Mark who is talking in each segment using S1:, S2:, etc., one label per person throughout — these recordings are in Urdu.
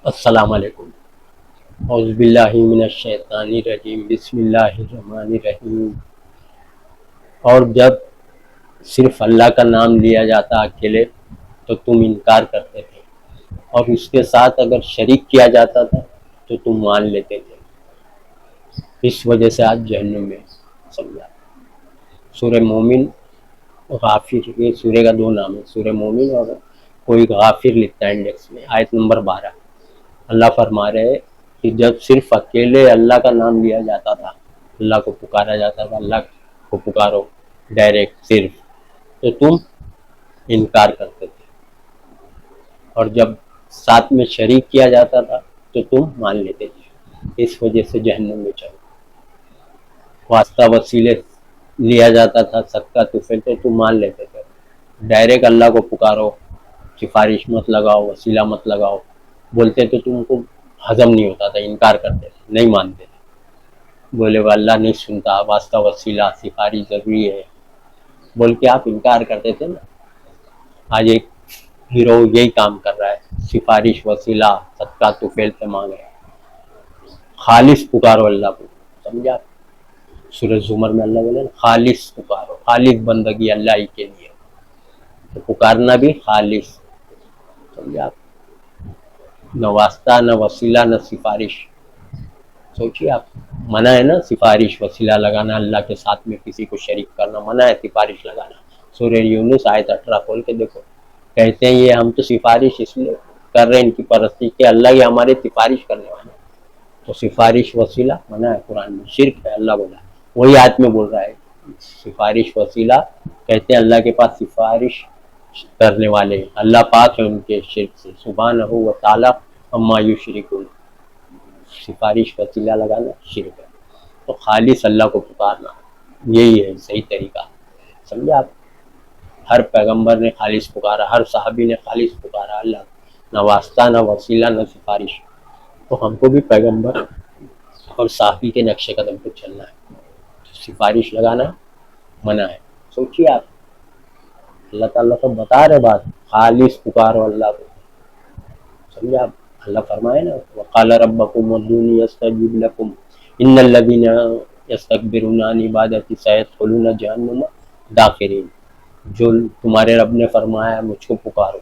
S1: السلام علیکم۔ اعوذ باللہ من الشیطان الرجیم، بسم اللہ الرحمن الرحیم۔ اور جب صرف اللہ کا نام لیا جاتا اکیلے تو تم انکار کرتے تھے، اور اس کے ساتھ اگر شریک کیا جاتا تھا تو تم مان لیتے تھے۔ اس وجہ سے آج جہنم میں سمجھا۔ سورہ مومن، غافر، یہ سورہ کا دو نام ہے، سورہ مومن اور کوئی غافر لکھتا ہے انڈیکس میں، آیت نمبر 12۔ اللہ فرما رہے ہیں کہ جب صرف اکیلے اللہ کا نام لیا جاتا تھا، اللہ کو پکارا جاتا تھا، اللہ کو پکارو ڈائریکٹ صرف، تو تم انکار کرتے تھے، اور جب ساتھ میں شریک کیا جاتا تھا تو تم مان لیتے تھے۔ اس وجہ سے جہنم میں چلو۔ واسطہ وسیلے لیا جاتا تھا، صدقہ طفیل، تو تم مان لیتے تھے۔ ڈائریکٹ اللہ کو پکارو، سفارش مت لگاؤ، وسیلہ مت لگاؤ، بولتے تو تم کو ہضم نہیں ہوتا تھا، انکار کرتے تھے، نہیں مانتے تھے، بولے وہ اللہ نہیں سنتا، واسطہ وسیلہ سفارش ضروری ہے بول کے آپ انکار کرتے تھے نا۔ آج ایک ہیرو یہی کام کر رہا ہے، سفارش وسیلہ صدقہ طفیل سے مانگ رہا ہے۔ خالص پکارو اللہ کو، سمجھا؟ سورہ زمر میں اللہ بولے خالص پکارو، خالص بندگی اللہ ہی کے لیے، تو پکارنا بھی خالص، سمجھا؟ نہ واسطہ، نہ وسیلہ، نہ سفارش۔ سوچیے آپ، منع ہے نا سفارش وسیلہ لگانا، اللہ کے ساتھ میں کسی کو شریک کرنا منع ہے، سفارش لگانا۔ سورہ یونس آیت 18 کھول کے دیکھو، کہتے ہیں یہ ہم تو سفارش اس لیے کر رہے ہیں ان کی پرستی کہ اللہ ہی ہمارے سفارش کرنے والے ہیں، تو سفارش وسیلہ منع ہے، قرآن میں شرک ہے، اللہ بولا وہی آیت میں بول رہا ہے سفارش وسیلہ، کہتے ہیں اللہ کے پاس سفارش کرنے والے ہیں، اللہ پاک ہے ان کے شرک سے، سبحانہ و تعالی عما یشرکون۔ سفارش وسیلہ لگانا شرک ہے، تو خالص اللہ کو پکارنا یہی ہے صحیح طریقہ، سمجھے آپ؟ ہر پیغمبر نے خالص پکارا، ہر صحابی نے خالص پکارا اللہ، نہ واسطہ، نہ وسیلہ، نہ سفارش۔ تو ہم کو بھی پیغمبر اور صحابی کے نقش قدم پہ چلنا ہے، سفارش لگانا منع ہے۔ سوچیے آپ، اللہ تعالیٰ تو بتا رہے بات، خالص پکارو اللہ کو، سمجھا؟ اللہ فرمائے نا وقال ربکم ادعونی استجب لکم ان الذین یستکبرون عن عبادتی سیدخلون جہنم داخرین۔ جو تمہارے رب نے فرمایا ہے مجھ کو پکارو،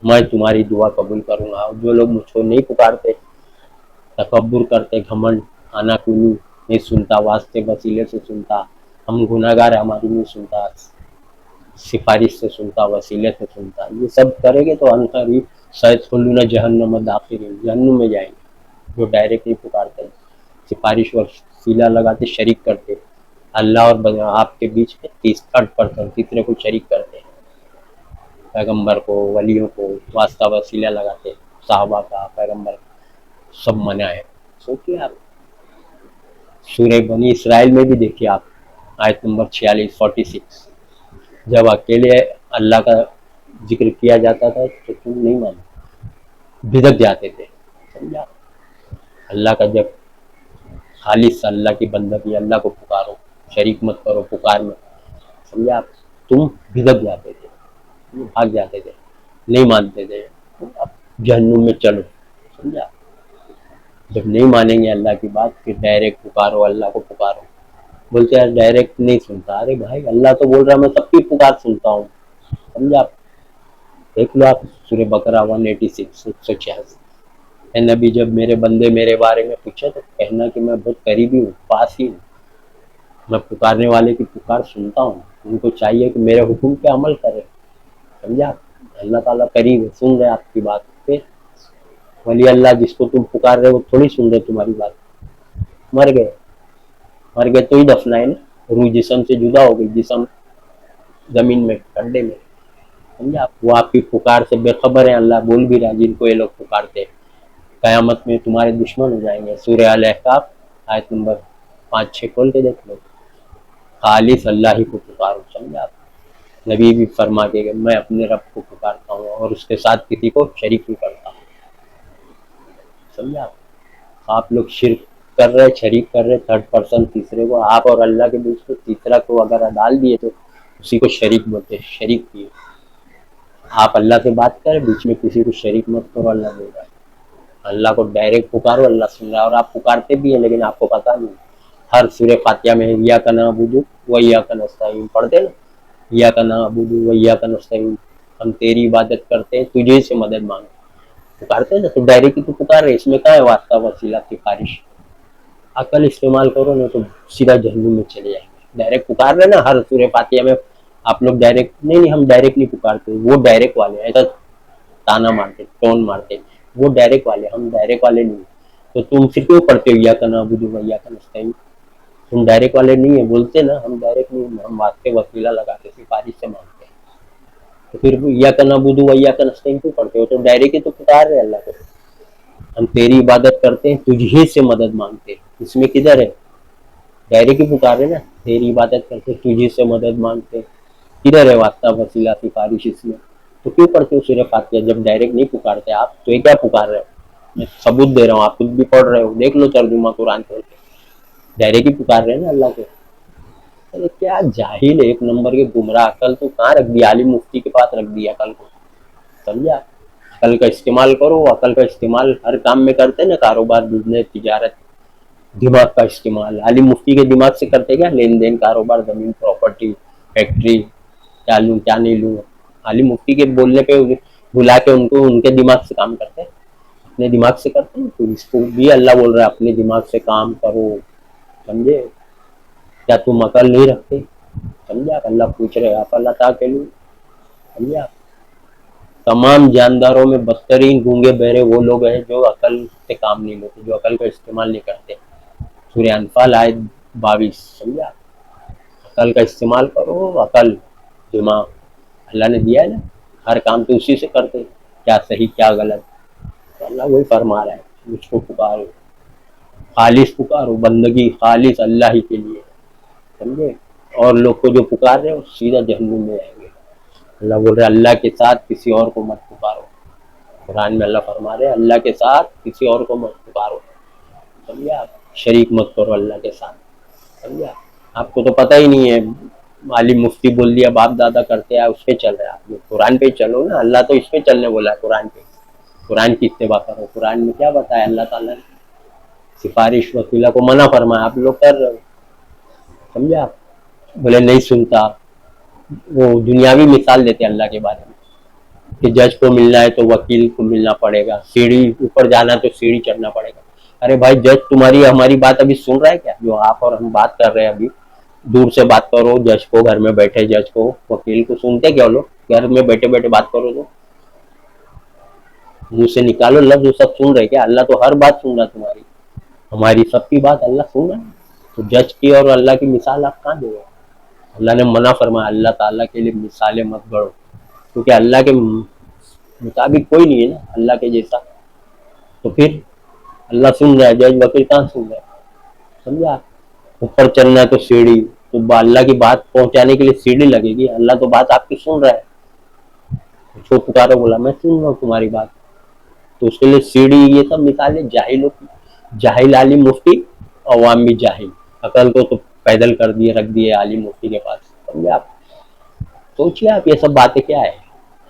S1: میں تمہاری دعا قبول کروں گا، اور جو لوگ مجھ کو نہیں پکارتے، تکبر کرتے، گھمنڈ، آنا کنی، نہیں سنتا، واسطے وسیلے سے سنتا، ہم گناہ گار ہیں ہماری نہیں سنتا، سفارش سے سنتا، وسیلے سے سنتا، یہ سب کرے گے تو انقریب سیدخلون جہنم داخرین، جہنم میں جائیں گے۔ جو ڈائریکٹ نہیں پکارتے، سفارش وسیلہ لگاتے، شریک کرتے، اللہ اور آپ کے بیچ میں تھرڈ پرسن، تیسرے کو شریک کرتے، پیغمبر کو، ولیوں کو واسطہ وسیلہ لگاتے، صحابہ کا، پیغمبر کا، سب منع ہے۔ سوچیے آپ، سورہ بنی اسرائیل میں بھی دیکھیے آپ، آیت نمبر 46 جب اکیلے اللہ کا ذکر کیا جاتا تھا تو تم نہیں مانتے، بھدک جاتے تھے، سمجھا؟ اللہ کا جب خالص اللہ کی بندگی، اللہ کو پکارو، شریک مت کرو پکار میں، سمجھا آپ؟ تم بھدک جاتے تھے، بھاگ جاتے تھے، نہیں مانتے تھے، اب جہنم میں چلو، سمجھا؟ جب نہیں مانیں گے اللہ کی بات، پھر ڈائریکٹ پکارو، اللہ کو پکارو، بولتے ہیں ڈائریکٹ نہیں سنتا، ارے بھائی اللہ تو بول رہا ہے میں سب کی پکار سنتا ہوں، سمجھا؟ دیکھ لو آپ سورہ بقرہ 186 186۔ اے نبی جب میرے بندے میرے بارے میں پوچھے تو کہنا کہ میں بہت قریبی ہوں، پاس ہی ہوں، میں پکارنے والے کی پکار سنتا ہوں، ان کو چاہیے کہ میرے حکم پہ عمل کرے، سمجھا؟ اللہ تعالیٰ قریب ہے، سن رہے آپ کی بات پہ۔ ولی اللہ جس کو تم پکار رہے وہ تھوڑی سن رہے تمہاری بات، مر گئے، مر گئے تو ہی دفنائے نا، روح جسم سے جدا ہو گئی، جسم زمین میں کنڈے میں، سمجھا؟ وہ آپ کی پکار سے بے خبر ہیں، اللہ بول بھی رہا جن کو یہ لوگ پکارتے قیامت میں تمہارے دشمن ہو جائیں گے۔ سورہ الاحقاف آیت نمبر 5-6 کھول کے دیکھ لو، خالص اللہ ہی کو پکارو، سمجھا؟ نبی بھی فرماتے کہ میں اپنے رب کو پکارتا ہوں اور اس کے ساتھ کسی کو شریک نہیں کرتا ہوں، سمجھا؟ آپ لوگ شرک کر رہے، شریک کر رہے، تھرڈ پرسن تیسرے کو، آپ اور اللہ کے بیچ میں تیسرا کو اگر ڈال دیے تو اسی کو شریک بولتے ہیں، شریک کیے۔ آپ اللہ سے بات کریں، بیچ میں کسی کو شریک مت کرو، اللہ بول رہا ہے، اللہ کو ڈائریکٹ پکارو، اللہ سن رہا ہے، اور آپ پکارتے بھی ہیں لیکن آپ کو پتا نہیں۔ ہر سورہ فاتحہ میں ایاک نعبد و ایاک نستعین پڑھتے نا، ایاک نعبد و ایاک نستعین، ہم تیری عبادت کرتے ہیں، تجھے سے مدد مانگتے، پکارتے ہیں نا، تو ڈائریکٹ تو پکار رہے، اس میں کیا ہے واسطہ وسیلہ سفارش؟ عقل استعمال کرو نا تو سیدھا جہنم میں چلے جائیں گے۔ ڈائریکٹ پکار رہے نا ہر سورہ فاتحہ میں، آپ لوگ ڈائریکٹ نہیں، ہم ڈائریکٹ نہیں پکارتے، وہ ڈائریکٹ والے ایسا تانا مارتے، ٹون مارتے، وہ ڈائریکٹ والے، ہم ڈائریکٹ والے نہیں۔ تو تم پھر کیوں پڑھتے ہو ایاک نعبد و ایاک نستعین؟ تم ڈائریکٹ والے نہیں ہیں، بولتے نا ہم ڈائریکٹ نہیں، ہم واسطے وسیلہ لگاتے، سفارش سے مانگتے ہیں۔ تو پھر ایاک نعبد و ایاک نستعین کیوں پڑھتے ہو؟ تو ڈائریکٹ ہی تو پکار رہے اللہ کو، ہم تیری عبادت کرتے ہیں، تجھے سے مدد مانگتے ہیں، اس میں کدھر ہے؟ ڈائریکٹ ہی پکار رہے نا، تیری عبادت کرتے ہیں، تجھے سے مدد مانگتے ہیں، کدھر ہے واسطہ وسیلہ سفارش اس میں؟ تو کیوں پڑھتے ہو سورہ فاتحہ جب ڈائریکٹ نہیں پکارتے آپ؟ تو یہ کیا پکار رہے ہو؟ میں ثبوت دے رہا ہوں، آپ خود بھی پڑھ رہے ہو، دیکھ لو ترجمہ قرآن کھول کے، ڈائریکٹ ہی پکار رہے ہیں نا اللہ کو۔ ارے کیا جاہل ہے، ایک نمبر کے گمراہ، عقل تو کہاں رکھ دی، عالم مفتی کے پاس رکھ دی عقل کو، سمجھا؟ عقل کا استعمال کرو، عقل کا استعمال ہر کام میں کرتے ہیں نا، کاروبار، بزنس، تجارت، دماغ کا استعمال عالم مفتی کے دماغ سے کرتے کیا؟ لین دین، کاروبار، زمین، پراپرٹی، فیکٹری، کیا لوں کیا نہیں لوں، عالم مفتی کے بولنے پہ بلا کے ان کو ان کے دماغ سے کام کرتے ہیں، اپنے دماغ سے کرتے ہیں، تو اس کو بھی اللہ بول رہا ہے اپنے دماغ سے کام کرو، سمجھے؟ کیا تم عقل نہیں رکھتے؟ سمجھا؟ اللہ پوچھ رہے آپ اللہ تعالیٰ کے لیے، سمجھا؟ تمام جانداروں میں بدترین گونگے بہرے وہ لوگ ہیں جو عقل سے کام نہیں لیتے، جو عقل کا استعمال نہیں کرتے۔ سورہ انفال آیت 22، سمجھا؟ عقل کا استعمال کرو، عقل، دماغ اللہ نے دیا ہے نا، ہر کام تو اسی سے کرتے، کیا صحیح کیا غلط، تو اللہ وہی فرما رہا ہے، مجھ کو پکارو، خالص پکارو، بندگی خالص اللہ ہی کے لیے، سمجھے؟ اور لوگ کو جو پکار رہے ہو سیدھا جہنم میں آئیں گے۔ اللہ بول رہے اللہ کے ساتھ کسی اور کو مت پکارو، قرآن میں اللہ فرما رہے اللہ کے ساتھ کسی اور کو مت پکارو، سمجھا؟ شریک مت کرو اللہ کے ساتھ، سمجھا؟ آپ کو تو پتہ ہی نہیں ہے، عالم مفتی بول دیا، باپ دادا کرتے ہیں، اس پہ چل رہے ہیں آپ لوگ، قرآن پہ چلو نا، اللہ تو اس پہ چلنے بولا ہے، قرآن پہ، قرآن کی اتباع کرو۔ قرآن میں کیا بتایا اللہ تعالیٰ نے؟ سفارش وسیلہ کو منع فرمایا، آپ لوگ کر رہے ہو، سمجھا؟ بولے نہیں سنتا، وہ دنیاوی مثال دیتے اللہ کے بارے میں کہ جج کو ملنا ہے تو وکیل کو ملنا پڑے گا، سیڑھی اوپر جانا ہے تو سیڑھی چڑھنا پڑے گا۔ ارے بھائی جج تمہاری ہماری بات ابھی سن رہا ہے کیا؟ جو آپ اور ہم بات کر رہے ہیں ابھی، دور سے بات کرو جج کو، گھر میں بیٹھے جج کو، وکیل کو سنتے کیا لوگ؟ گھر میں بیٹھے بیٹھے بات کرو تو منہ سے نکالو لفظ، وہ سب سن رہے کیا؟ اللہ تو ہر بات سن رہا تمہاری، ہماری سب کی بات اللہ سن رہا ہے، تو جج کی اور اللہ کی مثال آپ کہاں دے رہے؟ اللہ نے منع فرمایا اللہ تعالیٰ کے لیے مثالیں مت گڑو، کیونکہ اللہ کے مطابق کوئی نہیں ہے نا اللہ کے جیسا، تو پھر اللہ سن رہا ہے، جج وکیل کہاں سن رہا ہے، سمجھا؟ اوپر چلنا ہے تو سیڑھی، تو اللہ کی بات پہنچانے کے لیے سیڑھی لگے گی، اللہ تو بات آپ کی سن رہا ہے، چھو پکارو بولا میں سن رہا ہوں تمہاری بات، تو اس کے لیے سیڑھی، یہ سب مثالیں جاہلوں کی، جاہل عالم مفتی، عوام بھی جاہل، عقل کو تو پیدل کر دیے، رکھ دیے عالم مفتی کے پاس، سمجھے آپ؟ سوچیے آپ یہ سب باتیں کیا ہے،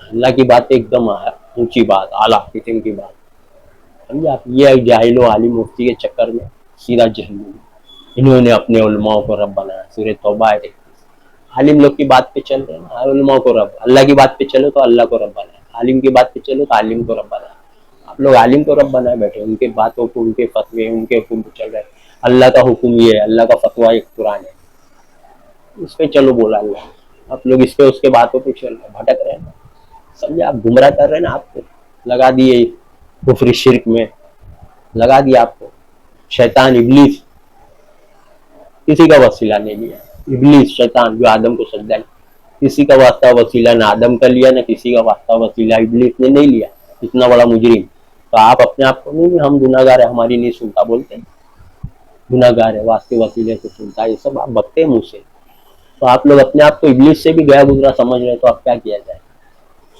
S1: اللہ کی باتیں ایک دم اونچی بات، اعلیٰ قسم کی بات، سمجھے آپ؟ یہ جاہل و عالم مفتی کے چکر میں سیدھا جہنم، انہوں نے اپنے علماء کو رب بنایا، سورہ توبہ ہے، عالم لوگ کی بات پہ چل رہے ہیں نا، علماء کو رب، اللہ کی بات پہ چلو تو اللہ کو رب بنایا، عالم کی بات پہ چلو تو عالم کو رب بنایا، آپ لوگ عالم کو رب بنائے بیٹھے، ان کے باتوں کو، ان کے فتوے، ان کے حکم پہ چل رہے ہیں، اللہ کا حکم یہ ہے، اللہ کا فتویٰ ایک قرآن ہے، اس پہ چلو بولا اللہ، آپ لوگ اس پہ اس کے باتوں پہ چل رہے ہیں، بھٹک رہے ہیں، سمجھے آپ؟ گمراہ کر رہے ہیں نا، آپ کو لگا دیے کفر شرک میں، لگا دیا آپ کو، شیطان ابلیس کسی کا وسیلہ نہیں لیا، ابلیس شیطان جو آدم کو سجدہ کیا، کسی کا واسطہ وسیلہ نہ آدم کا لیا، نہ کسی کا واسطہ وسیلہ ابلیس نے نہیں لیا، اتنا بڑا مجرم، تو آپ اپنے آپ کو نہیں، ہم گناہ گار ہیں، ہماری نہیں سنتا بولتے ہیں، گناہ گار ہے، واسطے وسیلے سے سنتا ہے، یہ سب آپ بکتے ہیں منہ سے، تو آپ لوگ اپنے آپ کو ابلیس سے بھی گیا گزرا سمجھ رہے، تو اب کیا کیا جائے؟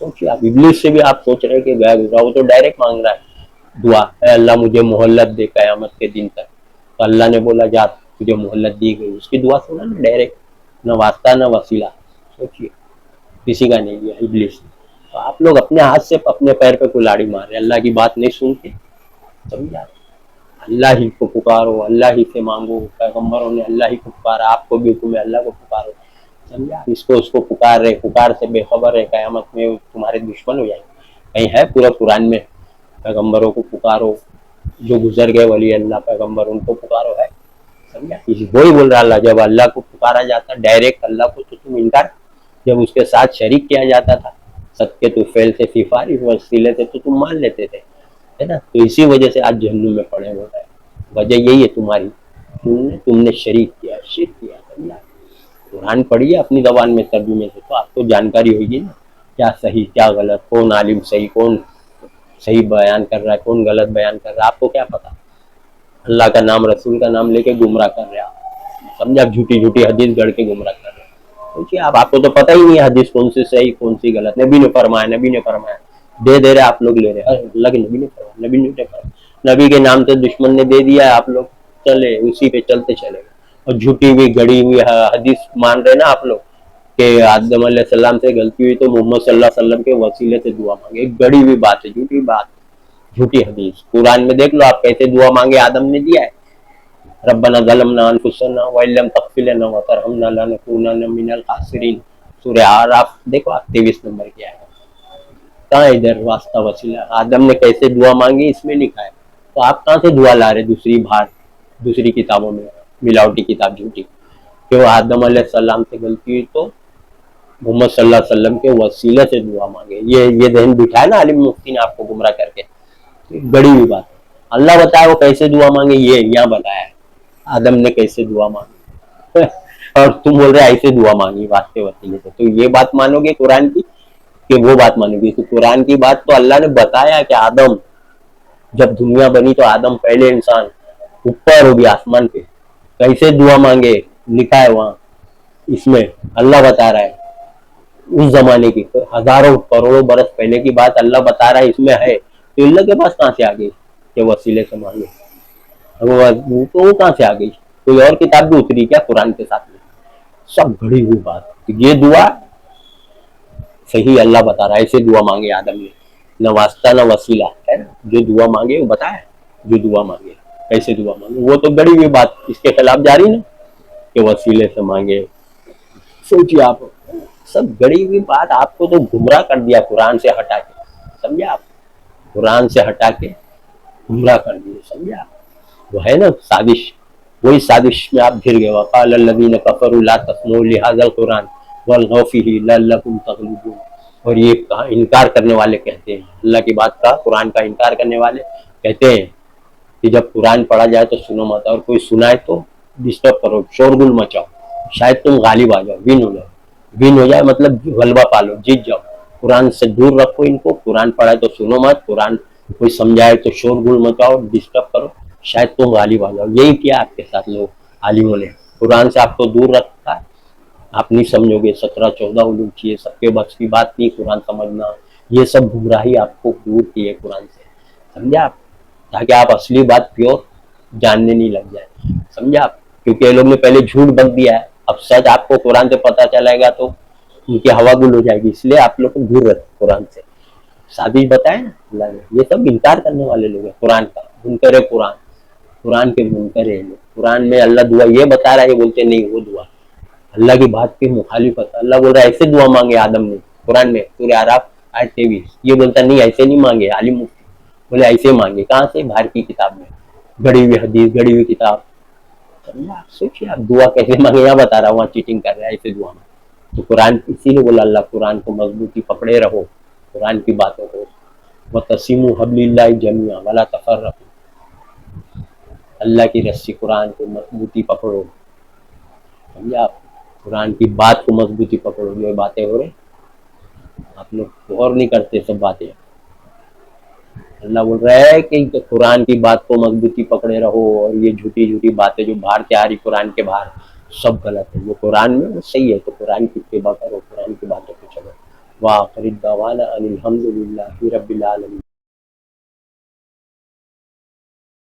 S1: سوچیے آپ، ابلیس سے بھی آپ سوچ رہے کہ گیا گزرا، وہ تو ڈائریکٹ مانگ رہا ہے دعا، اے اللہ مجھے مہلت دے قیامت کے دن تک، تو اللہ نے بولا جا تجھے مہلت دی گئی، اس کی دعا سنا نا ڈائریکٹ، نہ واسطہ نہ وسیلہ، سوچیے کسی کا نہیں لیا ابلیس، تو آپ لوگ اپنے ہاتھ سے اپنے پیر پہ کلاڑی مار رہے ہیں، اللہ کی بات نہیں سنتے، سمجھا؟ اللہ ہی کو پکارو، اللہ ہی سے مانگو، پیغمبروں نے اللہ ہی کو پکارا، آپ کو بھی حکم ہے اللہ کو پکارو، سمجھا؟ اس کو پکار رہے، پکار سے بے خبر ہے، قیامت میں تمہارے دشمن ہو جائیں گے. کہیں ہے پورا قرآن میں پیغمبروں کو پکارو، جو گزر گئے ولی اللہ پیغمبر ان کو پکارو ہے؟ سمجھا؟ وہی بول رہا اللہ، جب اللہ کو پکارا جاتا ڈائریکٹ اللہ کو تو تم انکار، جب اس کے ساتھ شریک کیا جاتا تھا صدقے تو فیل سے سفارش وسیلے تھے تو تم مان لیتے تھے، ہے نا؟ تو اسی وجہ سے آج جہنم میں پڑے ہو رہے ہیں. وجہ یہی ہے تمہاری، تم نے شریک کیا، شرک کیا. سمجھا؟ قرآن پڑھیے اپنی زبان میں ترجمے سے تو آپ کو جانکاری ہوگی نا کیا صحیح کیا غلط، کون عالم صحیح، کون صحیح بیان کر رہا ہے، کون غلط بیان کر رہا ہے، آپ کو کیا پتا؟ اللہ کا نام رسول کا نام لے کے گمراہ کر رہے آپ، سمجھا؟ جھوٹی جھوٹی حدیث گڑھ کے گمراہ کر رہے ہیں. کیونکہ آپ کو تو پتہ ہی نہیں ہے حدیث کون سی صحیح کون سی غلط. نبی نے فرمایا، نبی نے فرمایا، دے رہے آپ لوگ لے رہے. اللہ کے نبی نے فرمایا، نبی نے فرمایا، نبی کے نام سے دشمن نے دے دیا ہے، آپ لوگ چلے اسی پہ چلتے چلے گئے اور جھوٹی ہوئی گڑی ہوئی حدیث مان رہے نا آپ لوگ کہ آدم علیہ السلام سے غلطی ہوئی تو محمد صلی اللہ علیہ وسلم کے وسیلے سے دعا مانگے. ایک گڑی ہوئی بات ہے، جھوٹی بات، جھوٹی حدیث. قرآن میں دیکھ لو آپ کیسے دعا مانگے آدم نے دیا ہے، ربنا ظلمنا انفسنا وان لم تغفر لنا وترحمنا لنکونن من الخاسرین. سورہ اعراف دیکھو آپ 23 نمبر کی آیت. کہاں ادھر واسطہ وسیلہ؟ آدم نے کیسے دعا مانگی اس میں لکھا ہے. تو آپ کہاں سے دعا لا رہے دوسری بھار، دوسری کتابوں میں ملاوٹی کتاب جھوٹی کہ وہ آدم علیہ السلام سے غلطی ہوئی تو محمد صلی اللہ علیہ وسلم کے وسیلے سے دعا مانگے. یہ ذہن بٹھایا نا عالم مفتی نے آپ کو گمراہ کر کے، بڑی ہوئی بات ہے. اللہ بتایا وہ کیسے دعا مانگے، یہ یہاں بتایا ہے آدم نے کیسے دعا مانگی اور تم بول رہے ایسے دعا مانگی واسطے وسیلے سے. تو یہ بات مانو گے قرآن کی کہ وہ بات مانو گے؟ تو قرآن کی بات تو اللہ نے بتایا کہ آدم جب دنیا بنی تو آدم پہلے انسان اوپر ہوگی آسمان پہ، کیسے دعا مانگے لکھا ہے وہاں. اس میں اللہ بتا رہا ہے اس زمانے کی ہزاروں کروڑوں برس پہلے کی بات اللہ بتا رہا ہے اس میں ہے. تو اللہ کے پاس کہاں سے آ گئی کہ وسیلے سے مانگے؟ تو وہ کہاں سے آ گئی؟ کوئی اور کتاب بھی اتری کیا قرآن کے ساتھ میں؟ سب گھڑی ہوئی بات. یہ دعا صحیح اللہ بتا رہا ہے ایسے دعا مانگے آدم نے، نہ واسطہ نہ وسیلہ ہے نا. جو دعا مانگے وہ بتایا، جو دعا مانگے کیسے دعا مانگے، وہ تو گڑی ہوئی بات اس کے خلاف جاری نا کہ وسیلے سے مانگے. سوچیے آپ، سب گڑی ہوئی بات. آپ کو تو گمراہ کر دیا قرآن سے ہٹا کے، سمجھا؟ آپ قرآن سے ہٹا کے گمراہ کر دیے، سمجھا؟ وہ ہے نا سازش، وہی سازش میں آپ گھر گئے. وقال الذین کفروا لا تسمعوا لهذا القرآن والغوا فیہ لعلکم تغلبون. اور یہ انکار کرنے والے کہتے ہیں اللہ کی بات کا، قرآن کا انکار کرنے والے کہتے ہیں کہ جب قرآن پڑھا جائے تو سنو مت، اور کوئی سنائے تو ڈسٹرب کرو، شورگل مچاؤ، شاید تم غالب آ جاؤ، ون ہو جاؤ. ون ہو جائے مطلب غلبہ پالو، جیت جاؤ. قرآن سے دور رکھو ان کو، قرآن پڑھائے تو سنو مت، قرآن کوئی سمجھائے تو شور گل مچاؤ، ڈسٹرب کرو، شاید تم غالب آ جاؤ. یہی کیا آپ کے ساتھ لوگ عالموں نے، قرآن سے آپ کو دور رکھا ہے. آپ نہیں سمجھو گے، 17-14 علوم چاہیے، سب کے بس کی بات نہیں قرآن سمجھنا. یہ سب گمراہی آپ کو دور کی ہے قرآن سے، سمجھا آپ؟ تاکہ آپ اصلی بات پیور جاننے نہیں لگ جائے، سمجھا آپ؟ کیونکہ یہ لوگ نے پہلے جھوٹ بک دیا ہے، اب سچ آپ کو قرآن سے پتہ چلے گا تو ان کی ہوا گل ہو جائے گی. اس لیے آپ لوگ کو دور رکھیں قرآن سے. سازش بتائے نا اللہ نے. یہ سب انکار کرنے والے لوگ ہیں قرآن کا، منکر ہے قرآن، قرآن کے منکر ہیں لوگ. قرآن میں اللہ دعا یہ بتا رہا ہے، یہ بولتے نہیں وہ دعا اللہ کی بات کی مخالفت. اللہ بول رہا ہے ایسے دعا مانگے آدم نے قرآن میں سورہ اعراف آیت 23. یہ بولتا نہیں ایسے نہیں مانگے، عالم مفتی بولے ایسے مانگے. کہاں سے؟ باہر کی کتاب میں، گڑی ہوئی حدیث، گڑی ہوئی کتاب. سوچیے آپ دعا کیسے مانگے، یہاں بتا رہا ہوں، وہاں چیٹنگ کر رہا ہے ایسے دعا مانگے. تو قرآن اسی لیے بولا اللہ قرآن کو مضبوطی پکڑے رہو، قرآن کی باتوں کو. وَتَعْتَصِمُوا بِحَبْلِ اللَّهِ جَمِيعًا وَلَا تَفَرَّقُوا. اللہ کی رسی قرآن کو مضبوطی پکڑو، سمجھا آپ؟ قرآن کی بات کو مضبوطی پکڑو. جو باتیں ہو رہے آپ لوگ غور نہیں کرتے سب باتیں. اللہ بول رہا ہے کہ قرآن کی بات کو مضبوطی پکڑے رہو، اور یہ جھوٹی جھوٹی باتیں جو باہر سے آ رہی قرآن کے باہر سب غلط ہے. وہ قرآن میں وہ صحیح ہے تو قرآن کی اتباع کرو، قرآن کی باتوں کو چلو. وآخر دعوانا ان الحمد للہ رب العالمین.